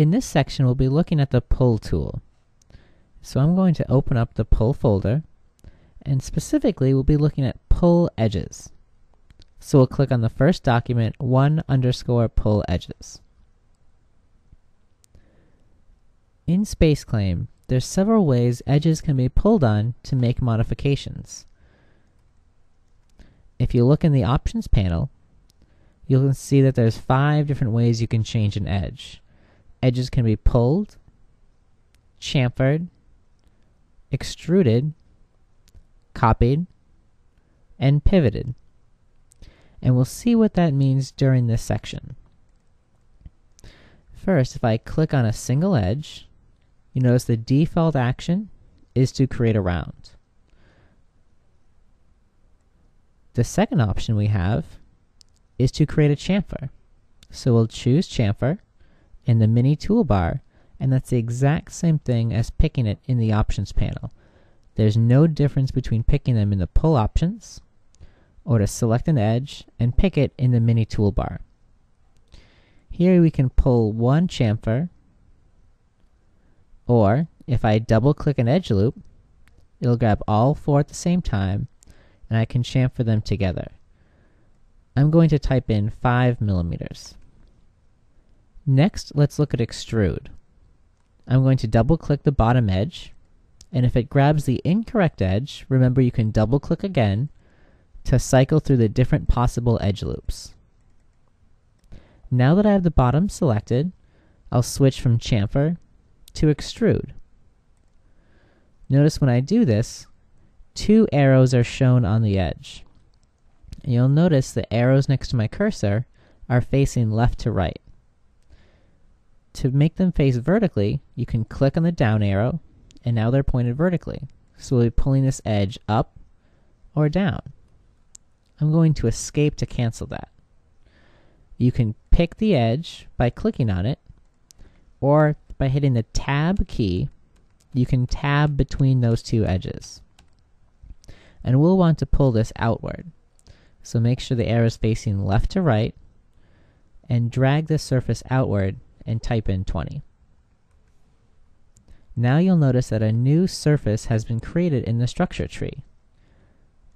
In this section, we'll be looking at the Pull tool. So I'm going to open up the Pull folder, and specifically we'll be looking at Pull Edges. So we'll click on the first document, 1_pull edges. In SpaceClaim, there's several ways edges can be pulled on to make modifications. If you look in the Options panel, you'll see that there's 5 different ways you can change an edge. Edges can be pulled, chamfered, extruded, copied, and pivoted. And we'll see what that means during this section. First, if I click on a single edge, you notice the default action is to create a round. The second option we have is to create a chamfer. So we'll choose chamfer in the mini toolbar, and that's the exact same thing as picking it in the options panel. There's no difference between picking them in the pull options or to select an edge and pick it in the mini toolbar. Here we can pull one chamfer, or if I double click an edge loop, it'll grab all 4 at the same time and I can chamfer them together. I'm going to type in 5 millimeters. Next, let's look at extrude. I'm going to double click the bottom edge, and if it grabs the incorrect edge, remember you can double click again to cycle through the different possible edge loops. Now that I have the bottom selected, I'll switch from chamfer to extrude. Notice when I do this, 2 arrows are shown on the edge. And you'll notice the arrows next to my cursor are facing left to right. To make them face vertically, you can click on the down arrow, and now they're pointed vertically. So we'll be pulling this edge up or down. I'm going to escape to cancel that. You can pick the edge by clicking on it, or by hitting the Tab key, you can tab between those 2 edges. And we'll want to pull this outward. So make sure the arrow is facing left to right, and drag the surface outward and type in 20. Now you'll notice that a new surface has been created in the structure tree.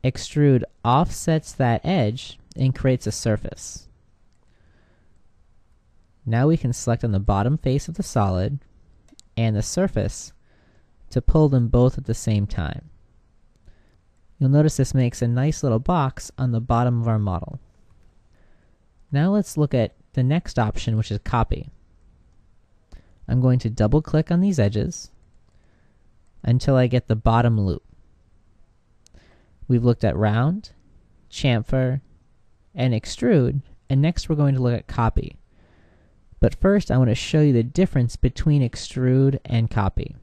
Extrude offsets that edge and creates a surface. Now we can select on the bottom face of the solid and the surface to pull them both at the same time. You'll notice this makes a nice little box on the bottom of our model. Now let's look at the next option, which is copy. I'm going to double click on these edges until I get the bottom loop. We've looked at round, chamfer, and extrude, and next we're going to look at copy. But first I want to show you the difference between extrude and copy.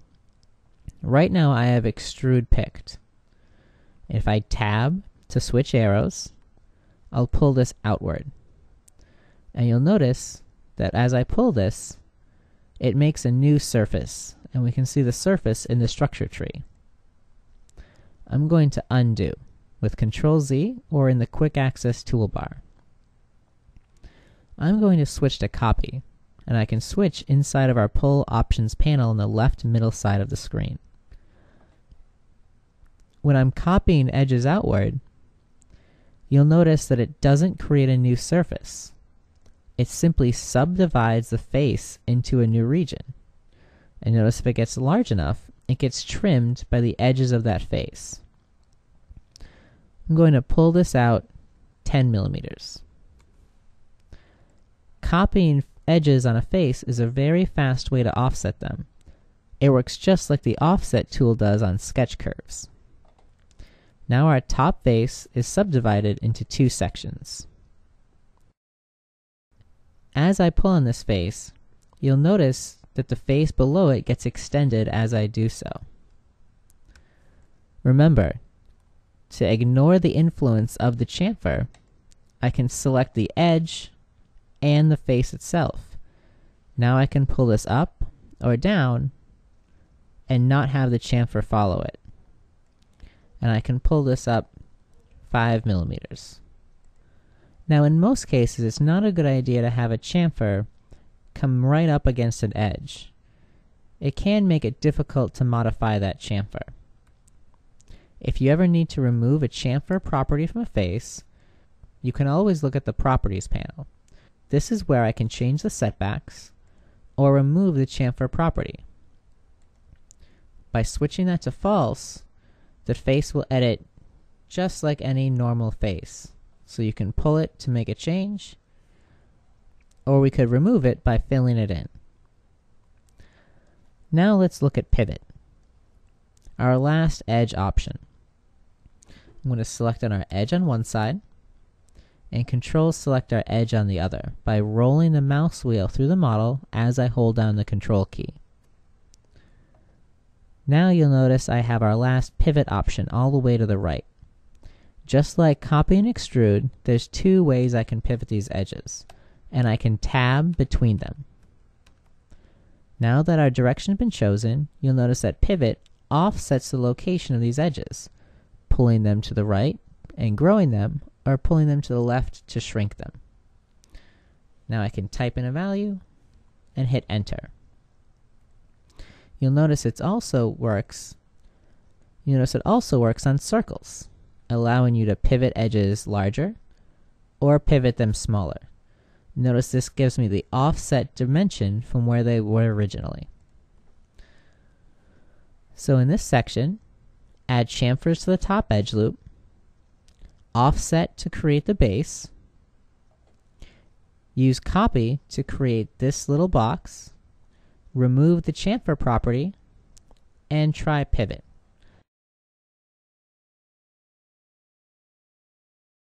Right now I have extrude picked. If I tab to switch arrows, I'll pull this outward. And you'll notice that as I pull this, it makes a new surface, and we can see the surface in the structure tree. I'm going to undo with Ctrl-Z or in the Quick Access toolbar. I'm going to switch to copy, and I can switch inside of our Pull Options panel on the left middle side of the screen. When I'm copying edges outward, you'll notice that it doesn't create a new surface. It simply subdivides the face into a new region. And notice if it gets large enough, it gets trimmed by the edges of that face. I'm going to pull this out 10 millimeters. Copying edges on a face is a very fast way to offset them. It works just like the offset tool does on sketch curves. Now our top face is subdivided into 2 sections. As I pull on this face, you'll notice that the face below it gets extended as I do so. Remember, to ignore the influence of the chamfer, I can select the edge and the face itself. Now I can pull this up or down and not have the chamfer follow it. And I can pull this up 5 millimeters. Now in most cases, it's not a good idea to have a chamfer come right up against an edge. It can make it difficult to modify that chamfer. If you ever need to remove a chamfer property from a face, you can always look at the Properties panel. This is where I can change the setbacks or remove the chamfer property. By switching that to false, the face will edit just like any normal face. So you can pull it to make a change, or we could remove it by filling it in. Now let's look at pivot, our last edge option. I'm going to select on our edge on one side and Control select our edge on the other by rolling the mouse wheel through the model as I hold down the Control key. Now you'll notice I have our last pivot option all the way to the right. Just like copy and extrude, there's two ways I can pivot these edges, and I can tab between them. Now that our direction has been chosen, you'll notice that pivot offsets the location of these edges, pulling them to the right and growing them, or pulling them to the left to shrink them. Now I can type in a value and hit enter. You'll notice it also works on circles, allowing you to pivot edges larger or pivot them smaller. Notice this gives me the offset dimension from where they were originally. So in this section, add chamfers to the top edge loop, offset to create the base, use copy to create this little box, remove the chamfer property, and try pivot.